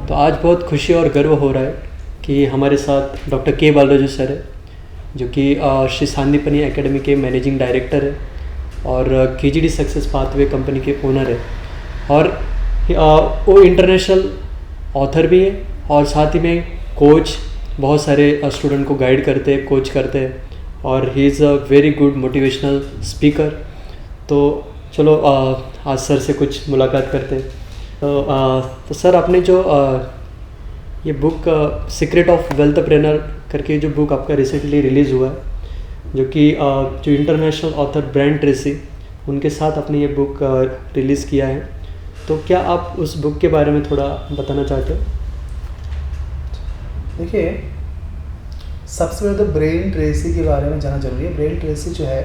तो आज बहुत खुशी और गर्व हो रहा है कि हमारे साथ डॉक्टर के बालाजी सर है, जो कि श्री सांदीपनि एकेडमी के मैनेजिंग डायरेक्टर है और KGD सक्सेस पाथवे कंपनी के ओनर है। और वो इंटरनेशनल ऑथर भी है और साथ ही में कोच, बहुत सारे स्टूडेंट को गाइड करते हैं, कोच करते हैं, और he is a very good motivational speaker. तो चलो आज सर से कुछ मुलाकात करते हैं। तो सर, आपने जो ये बुक सीक्रेट ऑफ वेल्थप्रेन्योर करके जो बुक आपका रिसेंटली रिलीज़ हुआ है, जो कि जो इंटरनेशनल ऑथर ब्रायन ट्रेसी, उनके साथ आपने ये बुक रिलीज़ किया है, तो क्या आप उस बुक के बारे में थोड़ा बताना चाहते हो? देखिए, सबसे पहले तो ब्रायन ट्रेसी के बारे में जानना जरूरी है। ब्रायन ट्रेसी जो है,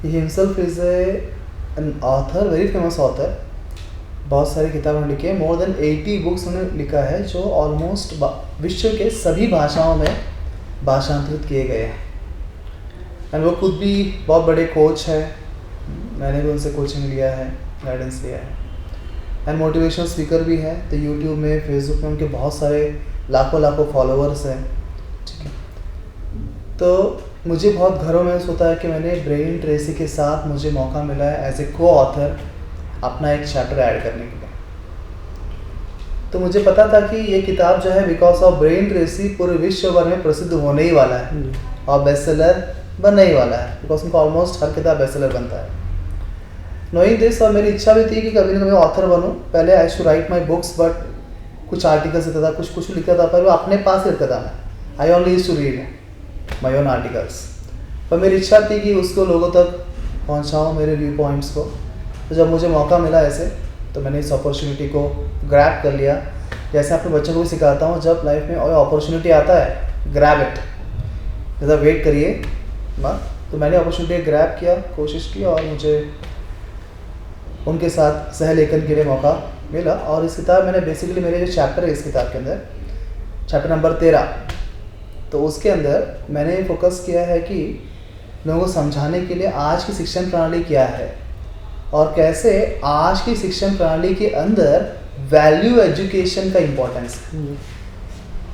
he himself is an author, very famous author. बहुत सारी किताबें लिखी है, मोर देन 80 बुक्स उन्होंने लिखा है, जो ऑलमोस्ट विश्व के सभी भाषाओं में भाषांतरित किए गए हैं। एंड वो खुद भी बहुत बड़े कोच है, मैंने भी उनसे कोचिंग लिया है, गाइडेंस लिया है। एंड मोटिवेशनल स्पीकर भी है। तो यूट्यूब में, फेसबुक में उनके बहुत सारे लाखों फॉलोअर्स हैं, ठीक है। तो मुझे बहुत गर्व महसूस होता है कि मैंने ब्रायन ट्रेसी के साथ मुझे मौका मिला है एज ए को ऑथर अपना एक चैप्टर ऐड करने के लिए। तो मुझे पता था कि ये किताब जो है, बिकॉज ऑफ ब्रायन ट्रेसी, पूरे विश्व भर में प्रसिद्ध होने ही वाला है और बेस्टसेलर बनने ही वाला है, बिकॉज उनको ऑलमोस्ट हर किताब बेस्टसेलर बनता है। नोइंग दिस, और मेरी इच्छा भी थी कि कभी ना कभी ऑथर बनूं। पहले I should write my books, but कुछ आर्टिकल्स लिखता था, कुछ लिखता था, पर वो अपने पास लिखता था। मैं I only used to read my own articles. पर मेरी इच्छा थी कि उसको लोगों तक पहुँचाऊँ, मेरे व्यू पॉइंट्स को। तो जब मुझे मौका मिला ऐसे, तो मैंने इस अपॉर्चुनिटी को ग्रैब कर लिया। जैसे अपने बच्चों को भी सिखाता हूँ, जब लाइफ में कोई अपॉर्चुनिटी आता है, ग्रैब इट, ज़्यादा वेट करिए मत। तो मैंने अपॉर्चुनिटी ग्रैब किया, कोशिश की, और मुझे उनके साथ सह लेखन के लिए मौका मिला। और इस किताब मैंने बेसिकली, मेरे जो चैप्टर है इस किताब के अंदर, चैप्टर नंबर 13, तो उसके अंदर मैंने फोकस किया है कि लोगों को समझाने के लिए आज की शिक्षण प्रणाली क्या है और कैसे आज की शिक्षण प्रणाली के अंदर वैल्यू एजुकेशन का इम्पोर्टेंस है।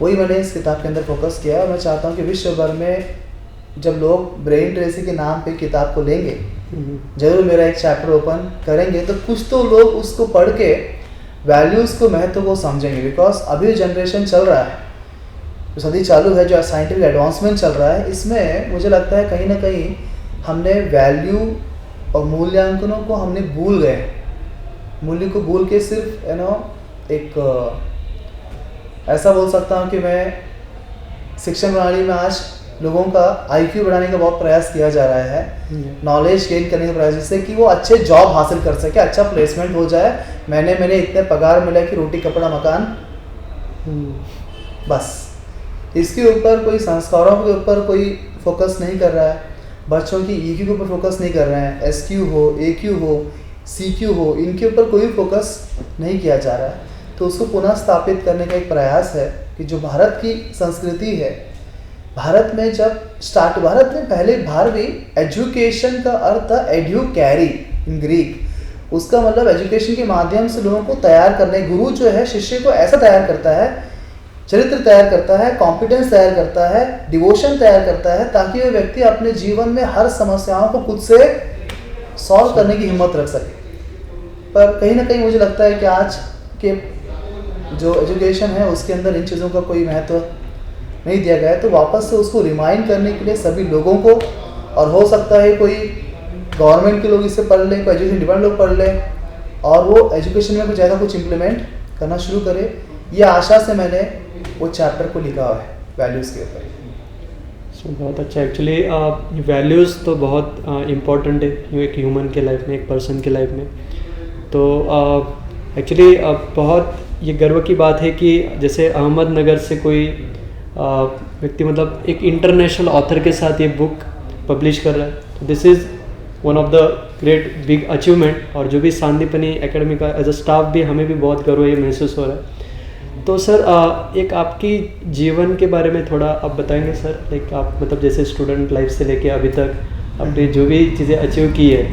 वही मैंने इस किताब के अंदर फोकस किया। और मैं चाहता हूँ कि विश्व भर में जब लोग ब्रायन ट्रेसी के नाम पे किताब को लेंगे, जरूर मेरा एक चैप्टर ओपन करेंगे, तो कुछ तो लोग उसको पढ़ के वैल्यूज़ को, महत्व को समझेंगे। बिकॉज अभी जनरेशन चल रहा है, जो सदी चालू है, जो साइंटिफिक एडवांसमेंट चल रहा है, इसमें मुझे लगता है कहीं ना कहीं हमने वैल्यू और मूल्यांकनों को हमने भूल गए। मूल्य को भूल के सिर्फ एक ऐसा बोल सकता हूँ कि मैं शिक्षण प्रणाली में आज लोगों का IQ बढ़ाने का बहुत प्रयास किया जा रहा है, नॉलेज गेन करने का प्रयास, जिससे कि वो अच्छे जॉब हासिल कर सके, अच्छा प्लेसमेंट हो जाए, मैंने इतने पगार मिला कि रोटी कपड़ा मकान, बस। इसके ऊपर कोई, संस्कारों के ऊपर कोई फोकस नहीं कर रहा है, बच्चों की EQ के ऊपर फोकस नहीं कर रहे हैं, SQ हो, AQ हो, CQ हो, इनके ऊपर कोई फोकस नहीं किया जा रहा है। तो उसको पुनः स्थापित करने का एक प्रयास है कि जो भारत की संस्कृति है, भारत में भारत में पहले भारवी एजुकेशन का अर्थ था एड्यू कैरी इन ग्रीक। उसका मतलब एजुकेशन के माध्यम से लोगों को तैयार करने, गुरु जो है शिष्य को ऐसा तैयार करता है, चरित्र तैयार करता है, कॉम्पिटेंस तैयार करता है, डिवोशन तैयार करता है, ताकि वह व्यक्ति अपने जीवन में हर समस्याओं को खुद से सॉल्व करने की हिम्मत रख सके। पर कहीं ना कहीं मुझे लगता है कि आज के जो एजुकेशन है उसके अंदर इन चीज़ों का कोई महत्व नहीं दिया गया है। तो वापस से उसको रिमाइंड करने के लिए सभी लोगों को, और हो सकता है कोई गवर्नमेंट के लोग इससे पढ़ लें, कोई एजुकेशन डिपार्टमेंट लोग पढ़ लें और वो एजुकेशन में कुछ ऐसा कुछ इम्प्लीमेंट करना शुरू करे। ये आशा से मैंने वो चैप्टर को लिखा हुआ है वैल्यूज़ के ऊपर। बहुत अच्छा। एक्चुअली वैल्यूज़ तो बहुत इम्पॉर्टेंट है एक ह्यूमन के लाइफ में, एक पर्सन के लाइफ में। तो एक्चुअली बहुत ये गर्व की बात है कि जैसे अहमदनगर से कोई व्यक्ति, मतलब एक इंटरनेशनल ऑथर के साथ ये बुक पब्लिश कर रहा है। This is one of the great big achievement. और जो भी सांदीपनि एकेडमी का एज अ स्टाफ भी, हमें भी बहुत गर्व ये महसूस हो रहा है। तो सर, एक आपकी जीवन के बारे में थोड़ा आप बताएंगे सर? लाइक आप, मतलब जैसे स्टूडेंट लाइफ से लेके अभी तक आपने जो भी चीज़ें अचीव की है,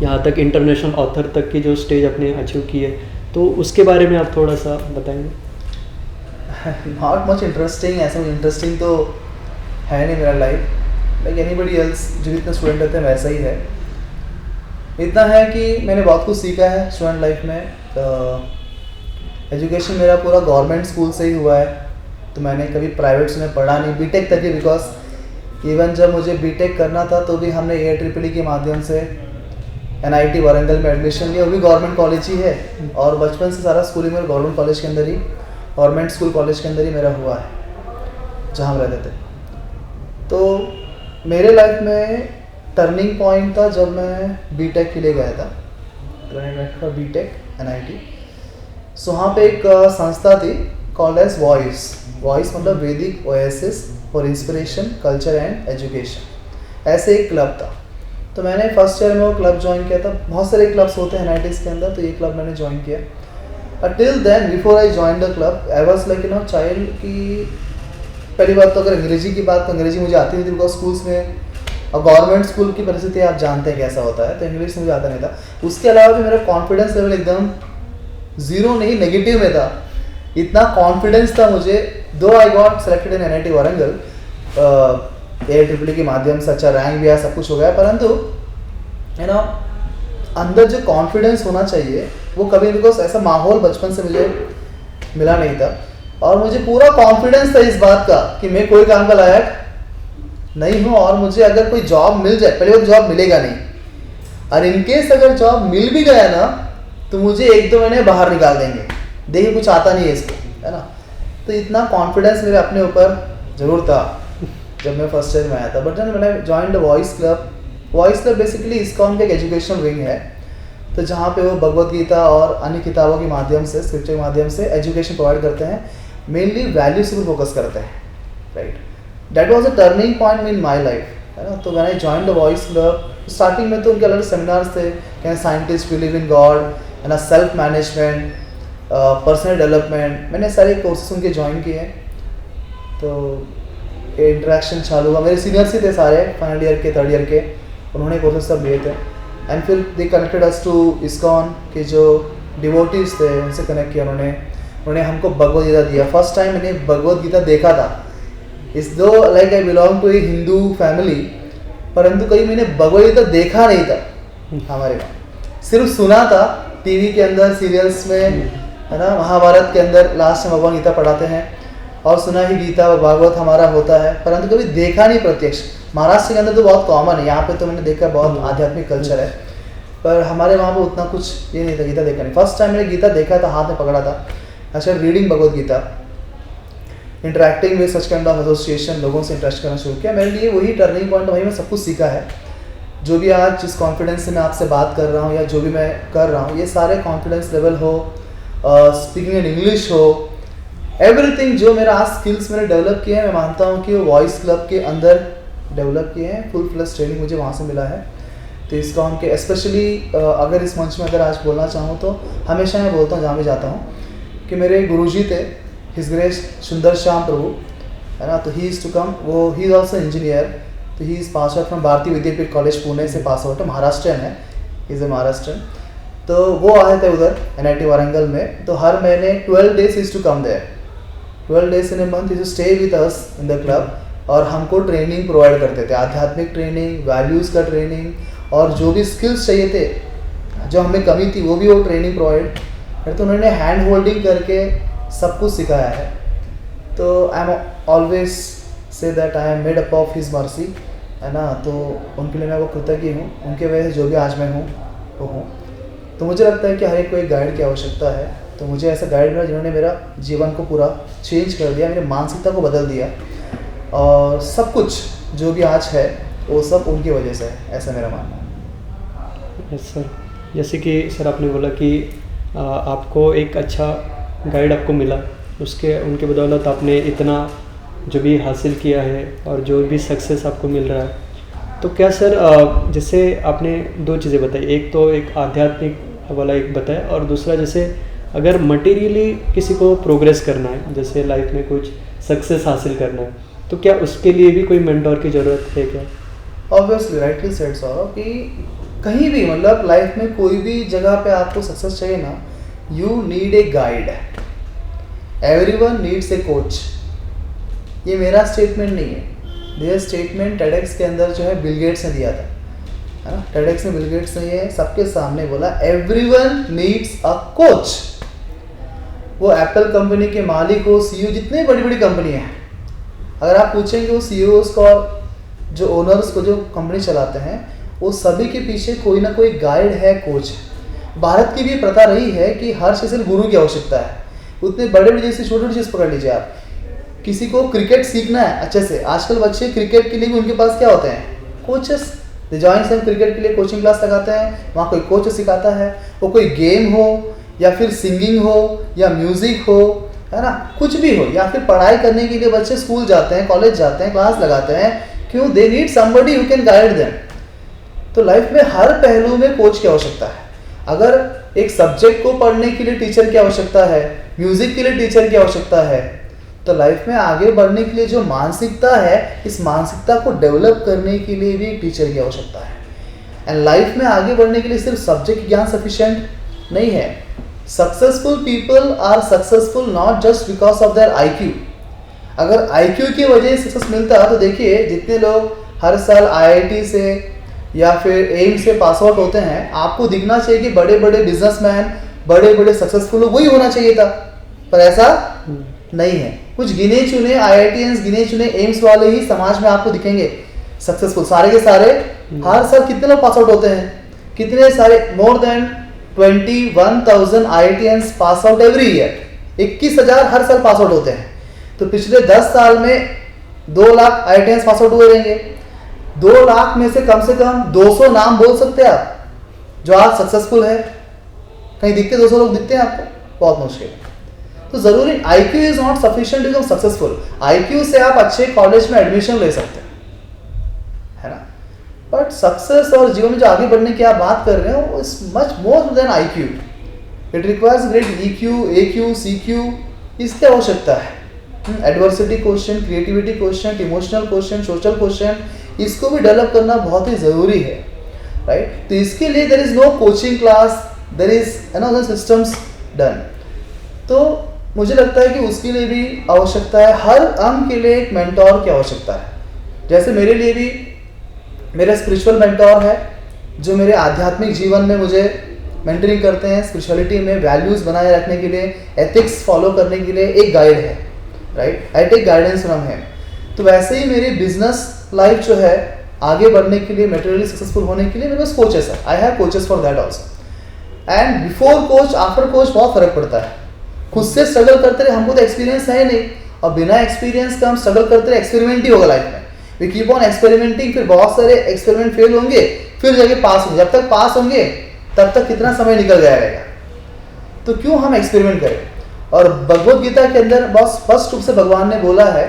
यहाँ तक इंटरनेशनल ऑथर तक की जो स्टेज आपने अचीव की है, तो उसके बारे में आप थोड़ा सा बताएंगे? नॉट मच इंटरेस्टिंग, ऐसा कुछ इंटरेस्टिंग तो है नहीं मेरा लाइफ, लाइक एनीबडी एल्स जो इतना स्टूडेंट रहते हैं वैसा ही है। इतना है कि मैंने बहुत कुछ सीखा है स्टूडेंट लाइफ में। एजुकेशन मेरा पूरा गवर्नमेंट स्कूल से ही हुआ है, तो मैंने कभी प्राइवेट में पढ़ा नहीं बीटेक तक ही, बिकॉज इवन जब मुझे बीटेक करना था तो भी हमने AIEEE के माध्यम से NIT वारंगल में एडमिशन लिया, वो भी गवर्नमेंट कॉलेज ही है, और बचपन से सारा स्कूलिंग मेरा गवर्नमेंट कॉलेज के अंदर ही, गवर्नमेंट स्कूल कॉलेज के अंदर ही मेरा हुआ है जहाँ हम रहते थे। तो मेरे लाइफ में टर्निंग पॉइंट था जब मैं बीटेक के लिए गया था, तो बीटेक NIT। सो वहाँ पे एक संस्था थी कॉल्ड एज वॉइस मतलब वैदिक oasis for inspiration culture and education, ऐसे एक क्लब था। तो मैंने फर्स्ट ईयर में वो क्लब ज्वाइन किया था। बहुत सारे क्लब्स होते हैं NITs के अंदर, तो ये क्लब मैंने ज्वाइन किया। Till then before I join the club I was like child की, पहली बात तो अगर अंग्रेजी की बात, तो अंग्रेजी मुझे आती नहीं थी, बिकॉज स्कूल्स में और गवर्नमेंट स्कूल की परिस्थिति आप जानते हैं कैसा होता है, तो इंग्लिश मुझे आता नहीं था। उसके अलावा भी मेरा कॉन्फिडेंस लेवल एकदम ज़ीरो नहीं, नेगेटिव में था। इतना कॉन्फिडेंस था मुझे, दो I got selected in NIT Warangal, AIEEE के माध्यम से अच्छा रैंक भी आया, सब कुछ हो गया, परंतु अंदर जो कॉन्फिडेंस होना चाहिए वो कभी, बिकॉज ऐसा माहौल बचपन से मुझे मिला नहीं था, और मुझे पूरा कॉन्फिडेंस था इस बात का कि मैं कोई काम का लायक नहीं हूँ, और मुझे अगर कोई जॉब मिल जाए, पहले वो जॉब मिलेगा नहीं, और इनकेस अगर जॉब मिल भी गया ना तो मुझे 1-2 महीने बाहर निकाल देंगे, देखिए कुछ आता नहीं है इसको, है ना। तो इतना कॉन्फिडेंस मेरे अपने ऊपर ज़रूर था जब मैं फर्स्ट ईयर में आया था। बट जब मैंने join the voice club basically ISKCON का एक एजुकेशनल विंग है, तो जहाँ पे वो भगवद गीता और अन्य किताबों के माध्यम से, स्क्रिप्चर के माध्यम से एजुकेशन प्रोवाइड करते हैं, मेनली वैल्यूज पर फोकस करते हैं, right. That was a turning point in my life, है ना। तो when I join the voice club, starting में तो उनके अलग सेमिनार्स थे, can scientist believe in God, है ना, सेल्फ मैनेजमेंट, पर्सनल डेवलपमेंट, मैंने सारे कोर्सेस उनके ज्वाइन किए। तो इंटरेक्शन चालू हुआ, मेरे सीनियर्स ही थे सारे, फाइनल ईयर के, थर्ड ईयर के, उन्होंने कोर्सेस सब लिए थे। एंड फिर they connected us to ISKCON के जो डिवोटीज थे, उनसे कनेक्ट किया उन्होंने हमको भगवद गीता दिया। फर्स्ट टाइम मैंने भगवद गीता देखा था, इस दो like I belong to a Hindu family, परंतु कहीं मैंने भगवद गीता देखा नहीं था हमारे वहाँ, सिर्फ सुना था टीवी के अंदर, सीरियल्स में, है ना, महाभारत के अंदर लास्ट में भगवद गीता पढ़ाते हैं, और सुना ही गीता और भागवत हमारा होता है, परंतु कभी देखा नहीं प्रत्यक्ष। महाराष्ट्र के अंदर तो बहुत कॉमन है, यहाँ पे तो मैंने देखा बहुत आध्यात्मिक कल्चर है, पर हमारे वहाँ पे उतना कुछ ये नहीं था, गीता देखा नहीं। फर्स्ट टाइम मैंने गीता देखा था, हाथ में पकड़ा था, अच्छा reading Bhagavad Gita, interacting with such kind of association, लोगों से इंटरेस्ट करना शुरू किया। मेरे लिए वही टर्निंग पॉइंट, वही मैं सब कुछ सीखा है, जो भी आज जिस कॉन्फिडेंस से मैं आपसे बात कर रहा हूँ या जो भी मैं कर रहा हूँ, ये सारे कॉन्फिडेंस लेवल हो, स्पीकिंग इन इंग्लिश हो, एवरीथिंग जो मेरा आज स्किल्स मैंने डेवलप किए हैं, मैं मानता हूँ कि वो वॉइस क्लब के अंदर डेवलप किए हैं। फुल फ्लेज ट्रेनिंग मुझे वहाँ से मिला है। तो ISKCON के स्पेशली अगर इस मंच में अगर आज बोलना चाहूँ तो हमेशा मैं बोलता हूँ जहाँ भी जाता हूँ कि मेरे गुरुजी थे हिज ग्रेस सुंदर श्याम प्रभु, है ना। तो ही इज़ टू कम, वो ही इज़ ऑल्सो इंजीनियर, तो he is pass out from भारतीय विद्यापीठ कॉलेज पुणे से पास आउट है, महाराष्ट्रियन है, इज़ ए महाराष्ट्रियन। तो वो आए थे उधर NIT वारंगल में, तो हर महीने 12 days is to come there, 12 days in a month is to stay with us in the club, और हमको ट्रेनिंग प्रोवाइड करते थे, आध्यात्मिक ट्रेनिंग, वैल्यूज़ का ट्रेनिंग, और जो भी स्किल्स चाहिए थे, जो हमें कमी थी, वो भी वो ट्रेनिंग प्रोवाइड करते। तो उन्होंने हैंड होल्डिंग करके सब कुछ सिखाया है। तो I am always say that I am made up of his mercy, है ना। तो उनके लिए मैं वो कृतज्ञ हूँ, उनके वजह से जो भी आज मैं हूँ वो हूँ। तो मुझे लगता है कि हर एक को एक गाइड की आवश्यकता है, तो मुझे ऐसा गाइड मिला जिन्होंने मेरा जीवन को पूरा चेंज कर दिया, मेरी मानसिकता को बदल दिया, और सब कुछ जो भी आज है वो सब उनकी वजह से है, ऐसा मेरा मानना है। यस सर, जैसे कि सर आपने बोला कि आपको एक अच्छा गाइड आपको मिला, उसके उनके बदौलत आपने इतना जो भी हासिल किया है और जो भी सक्सेस आपको मिल रहा है। तो क्या सर जैसे आपने 2 चीज़ें बताई, एक तो एक आध्यात्मिक वाला एक बताया, और दूसरा जैसे अगर मटेरियली किसी को प्रोग्रेस करना है, जैसे लाइफ में कुछ सक्सेस हासिल करना है, तो क्या उसके लिए भी कोई मेंटोर की ज़रूरत है क्या? ऑब्वियसली राइटली सेड सौरभ, कि कहीं भी मतलब लाइफ में कोई भी जगह पे आपको सक्सेस चाहिए ना, you need a guide, everyone needs a coach. ये मेरा स्टेटमेंट नहीं है, ये स्टेटमेंट टेडेक्स के अंदर जो है बिल गेट्स ने दिया था, है ना। टेडेक्स में बिल गेट्स ने ये सबके सामने बोला एवरीवन नीड्स अ कोच। वो एप्पल कंपनी के मालिक हो, सीईओ, जितनी बड़ी बड़ी कंपनी है, अगर आप पूछेंगे वो सीईओज को और जो ओनर्स को जो कंपनी चलाते हैं, वो सभी के पीछे कोई ना कोई गाइड है, कोच है। भारत की भी प्रथा रही है कि हर चीज़ में गुरु की आवश्यकता है। उतने बड़े बड़े जैसे छोटी छोटी चीज़ पकड़ लीजिए आप, किसी को क्रिकेट सीखना है अच्छे से, आजकल बच्चे क्रिकेट के लिए भी उनके पास क्या होते हैं, coaches. They join some cricket के लिए कोचिंग क्लास लगाते हैं, वहाँ कोई कोच सिखाता है। वो कोई गेम हो या फिर सिंगिंग हो या म्यूज़िक हो, है ना, कुछ भी हो, या फिर पढ़ाई करने के लिए बच्चे स्कूल जाते हैं, कॉलेज जाते हैं, क्लास लगाते हैं। क्यों? They need somebody who can guide them. तो लाइफ में हर पहलू में कोच की आवश्यकता है। अगर एक सब्जेक्ट को पढ़ने के लिए टीचर की आवश्यकता है, म्यूजिक के लिए टीचर की आवश्यकता है, तो लाइफ में आगे बढ़ने के लिए जो मानसिकता है, इस मानसिकता को डेवलप करने के लिए भी एक टीचर की आवश्यकता है। एंड लाइफ में आगे बढ़ने के लिए सिर्फ सब्जेक्ट ज्ञान सफिशिएंट नहीं है। Successful people are successful not just because of their IQ। अगर IQ की वजह से सक्सेस मिलता है तो देखिए जितने लोग हर साल IIT से या फिर एम्स से पास आउट होते हैं, आपको दिखना चाहिए कि बड़े बड़े बिजनेसमैन, बड़े बड़े सक्सेसफुल वही होना चाहिए था, पर ऐसा नहीं है। कुछ गिने चुने IITians, गिने चुने एम्स वाले ही समाज में आपको दिखेंगे सक्सेसफुल। सारे के सारे हर साल कितने लोग पास आउट होते हैं, कितने सारे, more than 21,000 IITians pass out every year. 21,000 हर साल पास आउट होते हैं। तो पिछले 10 साल में 2 लाख IITians पास आउट हुए रहेंगे। 2 लाख में से कम 200 नाम बोल सकते हैं आप जो आज सक्सेसफुल है? कहीं दिखते 200 लोग दिखते हैं आपको? बहुत मुश्किल है। तो जरूरी IQ is not sufficient to become successful. IQ से आप अच्छे कॉलेज में एडमिशन ले सकते हैं, है ना, बट सक्सेस और जीवन में जो आगे बढ़ने की आप बात कर रहे हो, is much more than IQ। It requires great EQ, AQ, CQ, इसकी आवश्यकता है। Adversity question, creativity question, emotional question, social question, इसको भी डेवलप करना बहुत ही ज़रूरी है, राइट। तो इसके लिए there is no coaching class, there is another systems done. तो मुझे लगता है कि उसके लिए भी आवश्यकता है, हर अंग के लिए एक मेंटोर की आवश्यकता है। जैसे मेरे लिए भी मेरा स्पिरिचुअल मेंटोर है, जो मेरे आध्यात्मिक जीवन में मुझे मेंटरिंग करते हैं, स्पिरिचुअलिटी में वैल्यूज़ बनाए रखने के लिए, एथिक्स फॉलो करने के लिए एक गाइड है, right. I take guidance from him. तो वैसे ही मेरी बिजनेस लाइफ जो है, आगे बढ़ने के लिए, मटेरियली सक्सेसफुल होने के लिए मेरे पास कोचेस है। I have coaches for that also. And before coach, after coach बहुत फर्क पड़ता है। खुद से स्ट्रगल करते रहे, हमको तो एक्सपीरियंस है नहीं, और बिना एक्सपीरियंस का हम स्ट्रगल करते रहे, एक्सपेरिमेंट ही होगा लाइफ में। वी कीप ऑन एक्सपेरिमेंटिंग, फिर बहुत सारे एक्सपेरिमेंट फेल होंगे, फिर जाके पास होंगे। जब तक पास होंगे तब तक कितना समय निकल गया रहेगा। तो क्यों हम एक्सपेरिमेंट करें? और भगवद गीता के अंदर बहुत स्पष्ट रूप से भगवान ने बोला है,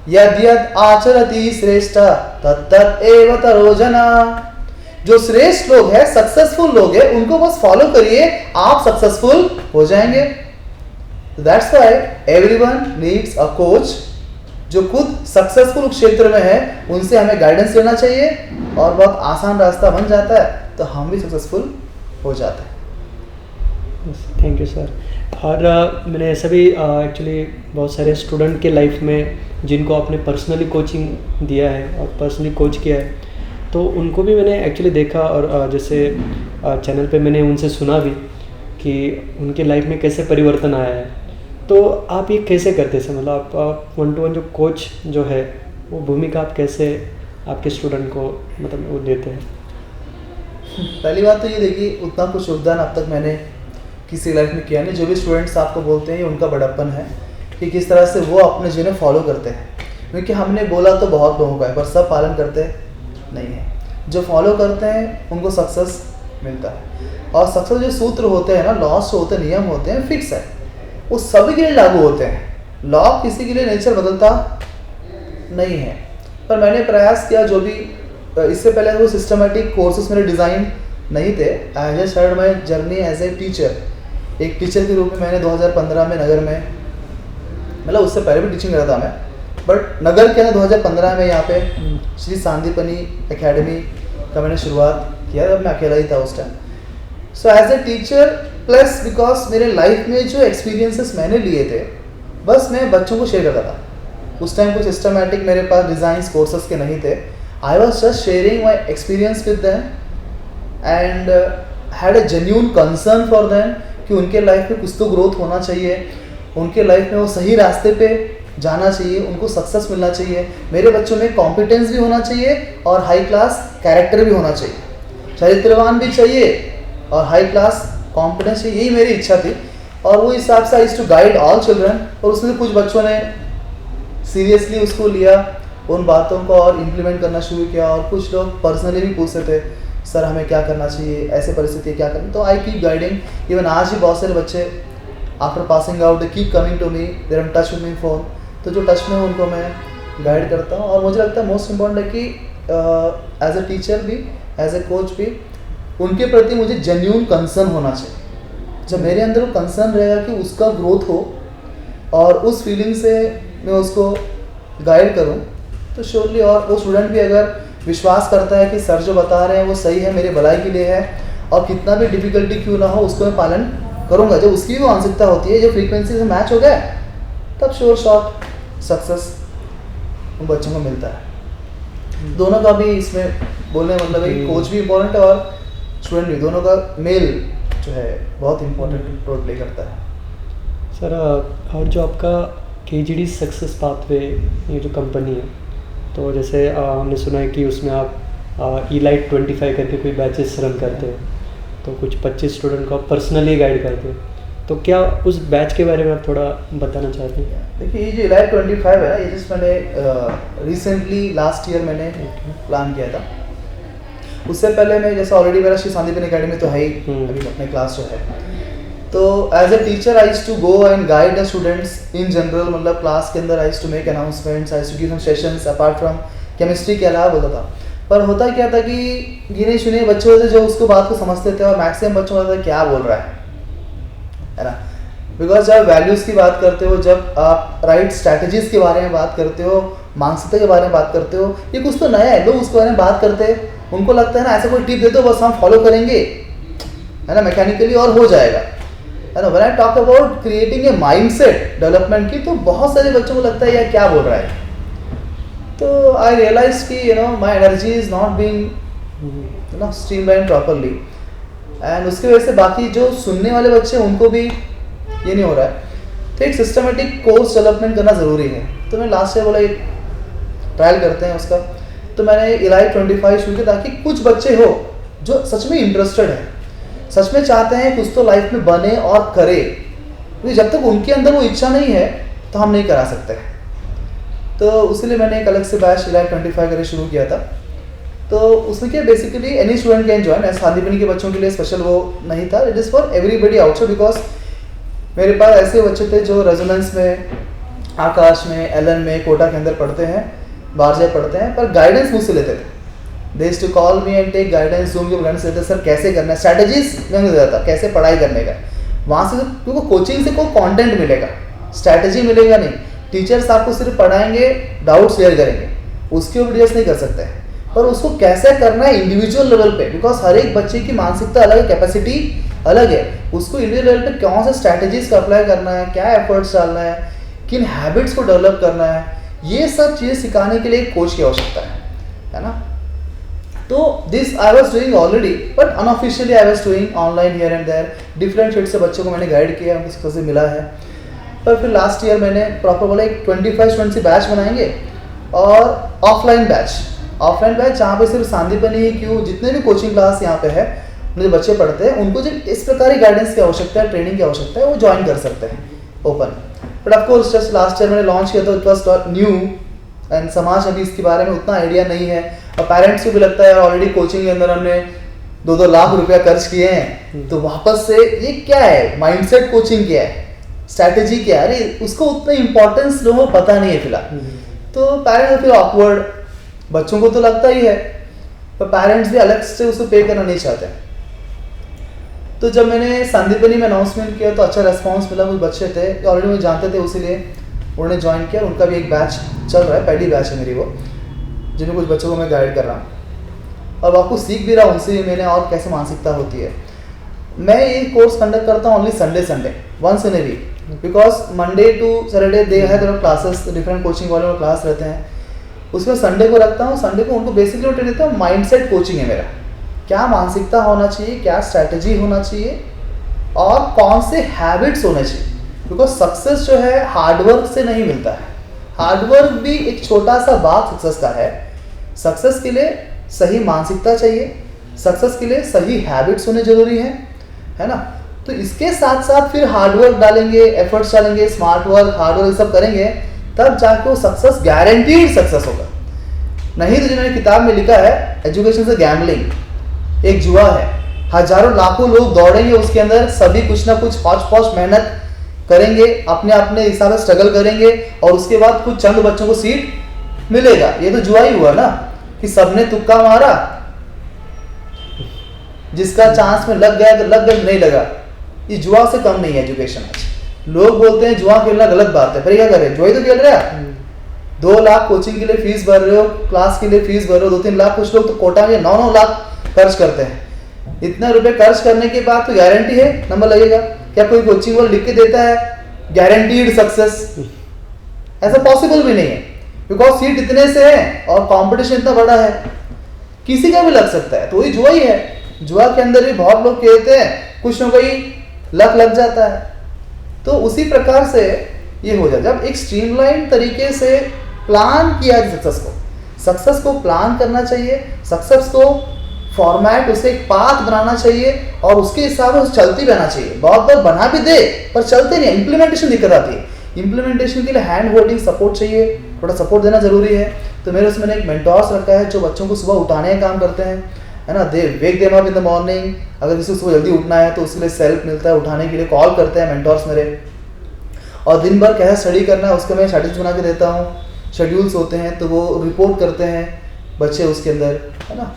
यद यद आचरति श्रेष्ठ तत्तत् एव तरो जना। जो श्रेष्ठ लोग हैं, सक्सेसफुल लोग हैं, उनको बस फॉलो करिए, आप सक्सेसफुल हो जाएंगे। That's why everyone needs a coach. जो खुद सक्सेसफुल क्षेत्र में है, उनसे हमें गाइडेंस लेना चाहिए, और बहुत आसान रास्ता बन जाता है, तो हम भी सक्सेसफुल हो जाते हैं। Thank you sir. और मैंने ऐसा भी एक्चुअली बहुत सारे स्टूडेंट के लाइफ में जिनको आपने पर्सनली कोचिंग दिया है और पर्सनली कोच किया है, तो उनको भी मैंने एक्चुअली देखा, और जैसे चैनल पे मैंने उनसे सुना भी कि उनके लाइफ में कैसे परिवर्तन आया है। तो आप ये कैसे करते हैं? मतलब आप 1-to-1 जो कोच जो है, वो भूमिका आप कैसे आपके स्टूडेंट को मतलब वो देते हैं? पहली बात तो ये देखिए, उतना कुछ योगदान अब तक मैंने किसी लाइफ में किया नहीं। जो भी स्टूडेंट्स आपको बोलते हैं, ये उनका बड़प्पन है कि किस तरह से वो अपने जीवन फॉलो करते हैं। क्योंकि हमने बोला तो बहुत लोगों का है, पर सब पालन करते नहीं हैं। जो फॉलो करते हैं उनको सक्सेस मिलता है। और सक्सेस जो सूत्र होते हैं ना, लॉस होते हैं, नियम होते हैं, फिक्स है, वो सभी के लिए लागू होते हैं। लॉ किसी के लिए नेचर बदलता नहीं है। पर मैंने प्रयास किया, जो भी इससे पहले वो सिस्टमेटिक कोर्सेज मेरे डिज़ाइन नहीं थे। I have started my journey as a teacher. एक टीचर के रूप में मैंने 2015 में नगर में, मतलब उससे पहले भी टीचिंग करता था मैं, बट नगर के अंदर 2015 में यहाँ पे श्री सांदीपनी एकेडमी का मैंने शुरुआत किया, जब मैं अकेला ही था उस time. So as a teacher plus because मेरे लाइफ में जो एक्सपीरियंसेस मैंने लिए थे, बस मैं बच्चों को शेयर करता था। उस टाइम कुछ सिस्टमेटिक मेरे पास डिज़ाइंस कोर्सेज के नहीं थे। I was just sharing my experience with them and had a genuine concern for them कि उनके लाइफ में कुछ तो ग्रोथ होना चाहिए, उनके लाइफ में वो सही रास्ते पे जाना चाहिए, उनको सक्सेस मिलना चाहिए, मेरे बच्चों में कॉम्पिटेंस भी होना चाहिए और हाई क्लास कैरेक्टर भी होना चाहिए, चरित्रवान भी चाहिए और हाई क्लास कॉम्पिटेंस चाहिए। यही मेरी इच्छा थी और वो हिसाब से I used to guide all children. और उसमें कुछ बच्चों ने सीरियसली उसको लिया, उन बातों को और इम्प्लीमेंट करना शुरू किया, और कुछ लोग पर्सनली भी पूछते थे सर हमें क्या करना चाहिए, ऐसे परिस्थिति क्या करना। तो आई कीप गाइडिंग। इवन आज भी बहुत सारे बच्चे after passing out they keep coming to me, they are in touch with me phone. तो जो टच में है उनको मैं गाइड करता हूँ। और मुझे लगता है मोस्ट इम्पॉर्टेंट है कि एज ए टीचर भी, एज ए कोच भी, उनके प्रति मुझे जेन्यून कंसर्न होना चाहिए। जब मेरे अंदर वो कंसर्न रहेगा कि उसका ग्रोथ हो और उस फीलिंग से मैं उसको गाइड करूं, तो श्योरली, और वो स्टूडेंट भी अगर विश्वास करता है कि सर जो बता रहे हैं वो सही है, मेरे भलाई के लिए है, और कितना भी डिफिकल्टी क्यों ना हो उसको मैं पालन करूंगा, जब उसकी भी मानसिकता होती है, जो फ्रीक्वेंसी से मैच हो गया, तब श्योर शॉट सक्सेस उन बच्चों को मिलता है। दोनों का भी इसमें बोलने का मतलब है कि कोच भी इम्पोर्टेंट है और स्टूडेंट भी, दोनों का मेल जो है बहुत इम्पोर्टेंट रोल प्ले करता है। सर और जो आपका KGD सक्सेस पाथवे ये जो कंपनी है, तो जैसे हमने सुना है कि उसमें आप Elite 25 करके कोई बैचेस रन करते हो, तो कुछ 25 स्टूडेंट को आप पर्सनली गाइड करते हो, तो क्या उस बैच के बारे में आप थोड़ा बताना चाहते हैं? देखिए ये जो Elite 25 है ना, ये जिस मैंने रिसेंटली लास्ट ईयर मैंने प्लान किया था। उससे पहले मैं जैसे ऑलरेडी मेरा श्री सांदीपनि अकेडमी तो है ही, अभी अपने क्लास जो है, तो as a teacher I used to go and guide the students in general, मतलब क्लास के अंदर I used to make announcements, I used to give some sessions apart from chemistry के अलावा बोलता था। पर होता क्या था कि गिने चुने बच्चे होते जो उसको बात को समझते थे और मैक्सिमम बच्चों को लगता था क्या बोल रहा है ना। बिकॉज जब वैल्यूज़ की बात करते हो, जब आप राइट स्ट्रैटेजीज़ के बारे में बात करते हो, मानसिकता के बारे में बात करते हो, ये कुछ तो नया है, लोग उसके बारे में बात करते हैं, उनको लगता है ना ऐसा कोई टिप दे दो बस हम फॉलो करेंगे, है ना, मैकेनिकली और हो जाएगा, है ना। When I talk about creating a mindset development की, तो बहुत सारे बच्चों को लगता है यार क्या बोल रहा है। तो आई रियलाइज कि my energy is not being streamline properly, and उसकी वजह से बाकी जो सुनने वाले बच्चे उनको भी ये नहीं हो रहा है। तो एक सिस्टमेटिक कोर्स डेवलपमेंट करना ज़रूरी है। तो मैं लास्ट ईयर बोला एक ट्रायल करते हैं उसका, तो मैंने Elite 25 शुरू किया ताकि कुछ बच्चे हो जो सच में इंटरेस्टेड है, सच में चाहते हैं कुछ तो लाइफ में बने और करे, क्योंकि जब तक उनके अंदर वो इच्छा नहीं है तो हम नहीं करा सकते। तो उसीलिए मैंने एक अलग से बैच Elite 25 करके शुरू किया था। तो उसमें क्या basically any student can join, ऐसे सांदीपनि के बच्चों के लिए स्पेशल वो नहीं था, it is for everybody outside. Because मेरे पास ऐसे बच्चे थे जो रेजोनेंस में, आकाश में, एलन में, कोटा के अंदर पढ़ते हैं, बाहर जाए पढ़ते हैं, पर गाइडेंस मुझसे लेते थे। They used to call me and take guidance, Zoom के गाइडेंस लेते, सर कैसे करना है, स्ट्रैटेजीज मैं मुझे देता था कैसे पढ़ाई करने का। वहाँ से क्योंकि कोचिंग से कोई कंटेंट मिलेगा, स्ट्रैटेजी मिलेगा नहीं। टीचर्स आपको सिर्फ पढ़ाएंगे, डाउट शेयर करेंगे, उसके ऊपर डिस्कस नहीं कर सकते हैं, पर उसको कैसे करना है इंडिविजुअल लेवल पे, बिकॉज हर एक बच्चे की मानसिकता अलग है, कैपेसिटी अलग है, उसको इंडिविजुअल लेवल पे कौन से स्ट्रैटेजीज का अप्लाई करना है, क्या एफर्ट्स डालना है, किन हैबिट्स को डेवलप करना है, ये सब चीज़ें सिखाने के लिए एक कोच की आवश्यकता है ना। तो this I was doing already, but unofficially I was doing online here and there, different field से बच्चों को मैंने गाइड किया, उनको सक्सेस से मिला है। पर फिर लास्ट ईयर मैंने प्रॉपर बोला एक 25 स्टूडेंट से बैच बनाएंगे, और ऑफलाइन बैच जहाँ पे सिर्फ सांदीपनि ही क्यों, जितने भी कोचिंग क्लास यहाँ पे है, जो बच्चे पढ़ते हैं उनको जो इस प्रकार की गाइडेंस की आवश्यकता है, ट्रेनिंग की आवश्यकता है, वो ज्वाइन कर सकते हैं open. But of course just last year मैंने लॉन्च किया तो इट वॉज न्यू, एंड समाज अभी इसके बारे में उतना आइडिया नहीं है, और पेरेंट्स को भी लगता है ऑलरेडी कोचिंग के अंदर हमने 2-2 लाख रुपया खर्च किए हैं, तो वापस से ये क्या है, माइंडसेट कोचिंग क्या है, स्ट्रैटेजी क्या है, अरे उसको उतना इंपॉर्टेंस लोगों को पता नहीं है फिलहाल। तो पेरेंट्स फिर ऑकवर्ड, बच्चों को तो लगता ही है, पर पेरेंट्स भी अलग से उसको पे करना नहीं चाहते। तो जब मैंने सांदीपनि में अनाउंसमेंट किया तो अच्छा रेस्पॉन्स मिला, कुछ बच्चे थे ऑलरेडी मुझे जानते थे, इसीलिए उन्होंने ज्वाइन किया। उनका भी एक बैच चल रहा है, पहली बैच है मेरी वो, जिनमें कुछ बच्चों को मैं गाइड कर रहा हूँ और आपको सीख भी रहा हूँ उनसे मैंने और कैसे मानसिकता होती है। मैं ये कोर्स कंडक्ट करता हूँ only Sunday once in a week, because Monday to Saturday they है देयर क्लासेस, डिफरेंट कोचिंग वाले क्लास रहते हैं, उसमें संडे को रखता हूँ। संडे को उनको बेसिकली ट्रेन देता हूँ, माइंडसेट कोचिंग है मेरा, क्या मानसिकता होना चाहिए, क्या स्ट्रैटेजी होना चाहिए और कौन से हैबिट्स होने चाहिए। बिकॉज सक्सेस जो है हार्डवर्क से नहीं मिलता है, हार्डवर्क भी एक छोटा सा भाग सक्सेस का है। सक्सेस के लिए सही मानसिकता चाहिए, सक्सेस के लिए सही हैबिट्स होने जरूरी है ना। तो इसके साथ साथ फिर हार्डवर्क डालेंगे, एफर्ट्स डालेंगे, स्मार्ट वर्क, हार्डवर्क सब करेंगे, तब जाके वो सक्सेस गारंटीड सक्सेस होगा। नहीं तो जो मैंने किताब में लिखा है एजुकेशन से गैम्बलिंग, एक जुआ है, हजारों लाखों लोग दौड़ेंगे उसके अंदर, सभी कुछ ना कुछ हौच पौच मेहनत करेंगे, अपने अपने हिसाब से स्ट्रगल करेंगे और उसके बाद कुछ चंद बच्चों को सीट मिलेगा। ये तो जुआ ही हुआ ना कि सबने तुक्का मारा, जिसका चांस में लग गया तो लग गया, नहीं लगा। ये जुआ से कम नहीं है एजुकेशन। आज लोग बोलते हैं जुआ खेलना गलत बात है, फिर क्या करें, जुआ ही तो खेल रहा है। 2 लाख कोचिंग के लिए फीस भर रहे हो, क्लास के लिए फीस भर रहे हो, 2-3 लाख, कुछ लोग तो कोटा में 9-9 लाख खर्च करते हैं। इतने रुपए खर्च करने के बाद तो गारंटी है नंबर लगेगा? क्या कोई कोचिंग वाला लिख के देता है गारंटीड सक्सेस? ऐसा पॉसिबल भी नहीं है, बिकॉज सीट इतने से है और कंपटीशन इतना बड़ा है, किसी का भी लग सकता है। तो वही जुआ ही है, जुआ के अंदर भी बहुत लोग खेलते हैं, कुछ ना कोई लक लग जाता है। तो उसी प्रकार से ये हो जाए, जब एक स्ट्रीमलाइन तरीके से प्लान किया है सक्सेस को प्लान करना चाहिए, सक्सेस को फॉर्मेट, उसे एक पाथ बनाना चाहिए और उसके हिसाब से चलती रहना चाहिए। बहुत बार बना भी दे पर चलते नहीं, इंप्लीमेंटेशन दिक्कत आती है। इंप्लीमेंटेशन के लिए हैंड होल्डिंग सपोर्ट चाहिए, थोड़ा सपोर्ट देना जरूरी है। तो मेरे उसमें एक मेंटोर्स रखा है जो बच्चों को सुबह उठाने का काम करते हैं, है ना। They wake them up in the morning. अगर किसी को सुबह जल्दी उठना है तो उसके लिए सेल्फ मिलता है, उठाने के लिए कॉल करते हैं मेंटोर्स मेरे। और दिन भर कैसे स्टडी करना है उसके मैं शेड्यूल्स बना के देता हूँ, शेड्यूल्स होते हैं तो वो रिपोर्ट करते हैं बच्चे उसके अंदर, है ना।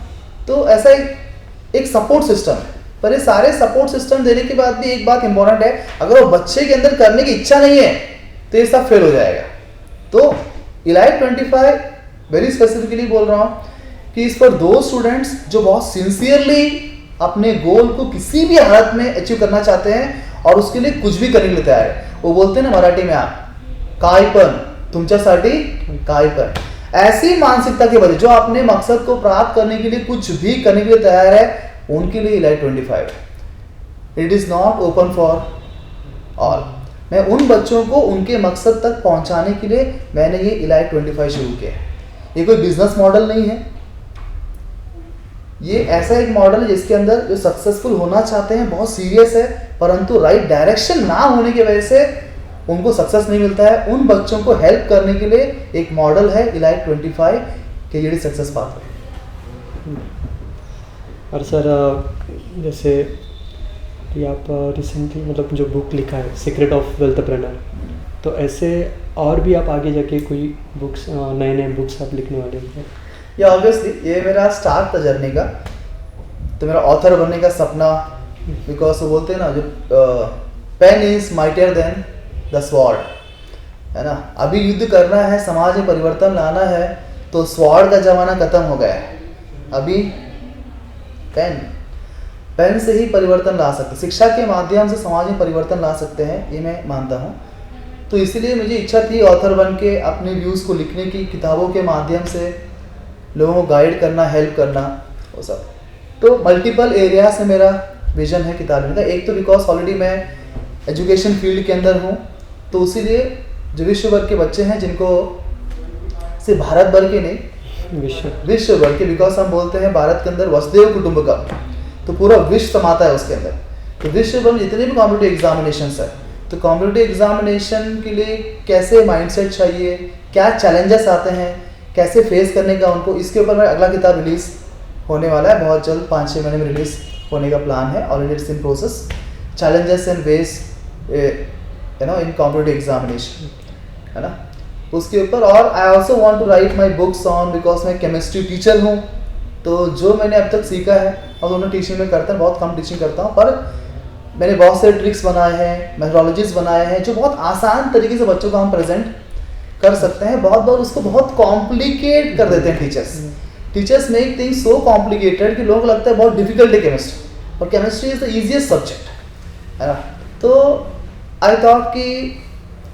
तो ऐसा एक सपोर्ट सिस्टम है। पर ये सारे सपोर्ट सिस्टम देने के बाद भी एक बात इंपॉर्टेंट है, अगर वो बच्चे के अंदर करने की इच्छा नहीं है तो ये सब फेल हो जाएगा। तो इलाइट 25 वेरी स्पेसिफिकली बोल रहा हूँ कि इस पर 2 स्टूडेंट्स जो बहुत सिंसियरली अपने गोल को किसी भी हालत में अचीव करना चाहते हैं और उसके लिए कुछ भी करने के लिए तैयार है। वो बोलते हैं ना मराठी में, आप काय पण तुमच्यासाठी काय पण। ऐसी मानसिकता के बच्चे जो अपने मकसद को प्राप्त करने के लिए कुछ भी करने के लिए तैयार है, उनके लिए इलाइट 25 है। It is not open for all. मैं उन बच्चों को उनके मकसद तक पहुंचाने के लिए मैंने ये इलाइट 25 शुरू किया है। ये कोई बिजनेस मॉडल नहीं है, ये ऐसा एक मॉडल है जिसके अंदर जो सक्सेसफुल होना चाहते हैं बहुत सीरियस है, परंतु राइट डायरेक्शन ना होने की वजह से उनको सक्सेस नहीं मिलता है। उन बच्चों को हेल्प करने के लिए एक मॉडल है इलाइट 25 KGD सक्सेस पाथवे। और सर जैसे ये आप रिसेंटली मतलब जो बुक लिखा है सीक्रेट ऑफ वेल्थ प्रेनर, तो ऐसे और भी आप आगे जाके कोई बुक्स, नए बुक्स आप लिखने वाले हैं? या ऑब्वियसली ये मेरा स्टार्ट था जर्नी का, तो मेरा ऑथर बनने का सपना, बिकॉज वो बोलते हैं ना जो pen is mightier than the sword, है ना। अभी युद्ध करना है, समाज में परिवर्तन लाना है, तो स्वॉर्ड का जमाना खत्म हो गया है। अभी पेन से ही परिवर्तन ला सकते, शिक्षा के माध्यम से समाज में परिवर्तन ला सकते हैं, ये मैं मानता हूँ। तो इसीलिए मुझे इच्छा थी ऑथर बन के अपने व्यूज़ को लिखने की, किताबों के माध्यम से लोगों को गाइड करना, हेल्प करना, वो सब। तो मल्टीपल एरिया से मेरा विजन है किताब लिखने का। एक तो बिकॉज ऑलरेडी मैं एजुकेशन फील्ड के अंदर हूँ, तो इसीलिए जो विश्व भर के बच्चे हैं जिनको सिर्फ भारत भर के नहीं, विश्व भर के, बिकॉज हम बोलते हैं भारत के अंदर वसुधैव कुटुंबकम, तो पूरा विश्व समाता है उसके अंदर। तो विश्व भर में जितने भी कॉम्पिटिटिव एग्जामिनेशंस है, तो कॉम्पिटिटिव एग्जामिनेशन के लिए कैसे माइंडसेट चाहिए, क्या चैलेंजेस आते हैं, कैसे फेस करने का उनको, इसके ऊपर मेरा अगला किताब रिलीज होने वाला है बहुत जल्द, 5-6 महीने में रिलीज होने का प्लान है। Already it's in process, challenges and ways in competitive examination, है ना, उसके ऊपर। और I also want to write my books on, because मैं केमिस्ट्री टीचर हूँ, तो जो मैंने अब तक सीखा है, और दोनों टीचिंग में करता हूँ, बहुत कम टीचिंग करता हूँ, पर मैंने बहुत सारे ट्रिक्स बनाए हैं, मेथोडोलॉजीज बनाए हैं, जो बहुत आसान तरीके से बच्चों को हम प्रेजेंट कर सकते हैं। बहुत बार उसको बहुत कॉम्प्लिकेट कर देते हैं teachers make things so complicated कि लोगों को लगता है बहुत डिफिकल्ट है केमिस्ट्री, और chemistry is the easiest subject, है ना। तो आई थॉट कि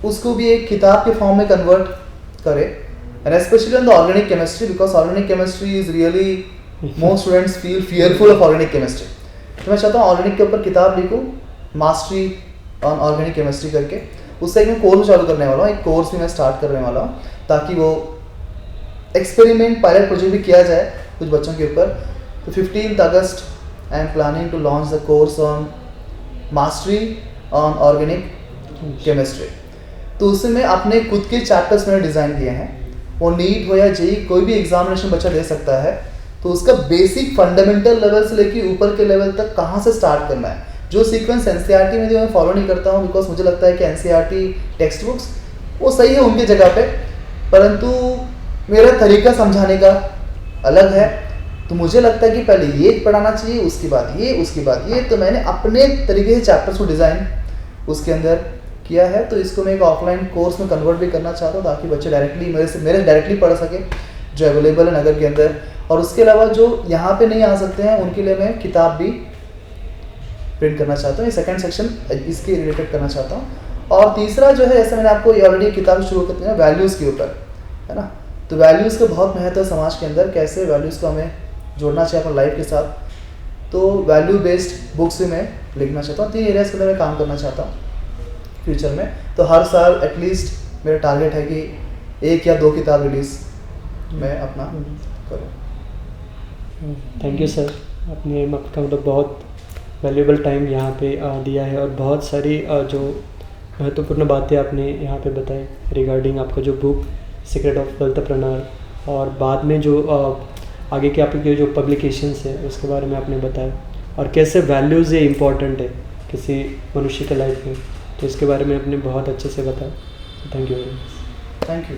उसको भी एक किताब के फॉर्म में कन्वर्ट करे, and specially on the organic chemistry, because organic chemistry is really most students feel fearful of organic chemistry. तो मैं चाहता हूँ ऑर्गेनिक के ऊपर किताब लिखूँ, मास्टरी ऑन ऑर्गेनिक केमिस्ट्री करके. उससे एक मैं कोर्स चालू करने वाला हूँ, एक कोर्स भी मैं स्टार्ट करने वाला हूँ, ताकि वो एक्सपेरिमेंट पायलट प्रोजेक्ट भी किया जाए कुछ बच्चों के ऊपर. तो 15 अगस्त I am planning to launch the course on mastery on organic chemistry. तो उसमें अपने खुद के चैप्टर्स मैंने डिज़ाइन किए हैं. वो नीट हो या जेई कोई भी एग्जामिनेशन बच्चा दे सकता है, तो उसका बेसिक फंडामेंटल लेवल से लेकर ऊपर के लेवल तक कहाँ से स्टार्ट करना है. जो सीक्वेंस एनसीईआरटी में जो मैं फॉलो नहीं करता हूँ, बिकॉज मुझे लगता है कि एनसीईआरटी टेक्स्ट बुक्स वो सही है उनकी जगह पे, परंतु मेरा तरीका समझाने का अलग है. तो मुझे लगता है कि पहले ये पढ़ाना चाहिए, उसके बाद ये, उसके बाद ये. तो मैंने अपने तरीके से चैप्टर्स को डिज़ाइन उसके अंदर किया है. तो इसको मैं एक ऑफलाइन कोर्स में कन्वर्ट भी करना चाहता हूँ, ताकि बच्चे डायरेक्टली मेरे डायरेक्टली पढ़ सके, जो अवेलेबल है नगर के अंदर. और उसके अलावा जो यहाँ पे नहीं आ सकते हैं उनके लिए मैं किताब भी प्रिंट करना चाहता हूँ. ये सेकंड सेक्शन इसके रिलेटेड करना चाहता हूँ. और तीसरा जो है, जैसे मैंने आपको ये ऑलरेडी किताब शुरू करते हैं वैल्यूज़ के ऊपर, है ना. तो वैल्यूज़ का बहुत महत्व है समाज के अंदर, कैसे वैल्यूज़ को हमें जोड़ना चाहिए अपने लाइफ के साथ. तो वैल्यू बेस्ड बुक्स भी मैं लिखना चाहता हूँ. 3 एरियाज़ के अंदर मैं काम करना चाहता हूँ फ्यूचर में. तो हर साल एटलीस्ट मेरा टारगेट है कि 1 या 2 किताब रिलीज़ मैं अपना करूँ. थैंक यू सर, आपने आपका मतलब बहुत वैल्यूएबल टाइम यहाँ पे दिया है, और बहुत सारी जो महत्वपूर्ण बातें आपने यहाँ पे बताई रिगार्डिंग आपका जो बुक सीक्रेट ऑफ वेल्थप्रेन्योर, और बाद में जो आगे के आपके जो पब्लिकेशंस है उसके बारे में आपने बताया, और कैसे वैल्यूज़ ये इम्पॉर्टेंट है किसी मनुष्य के लाइफ में. तो इसके बारे में आपने बहुत अच्छे से बताया. Thank you very much. Thank you.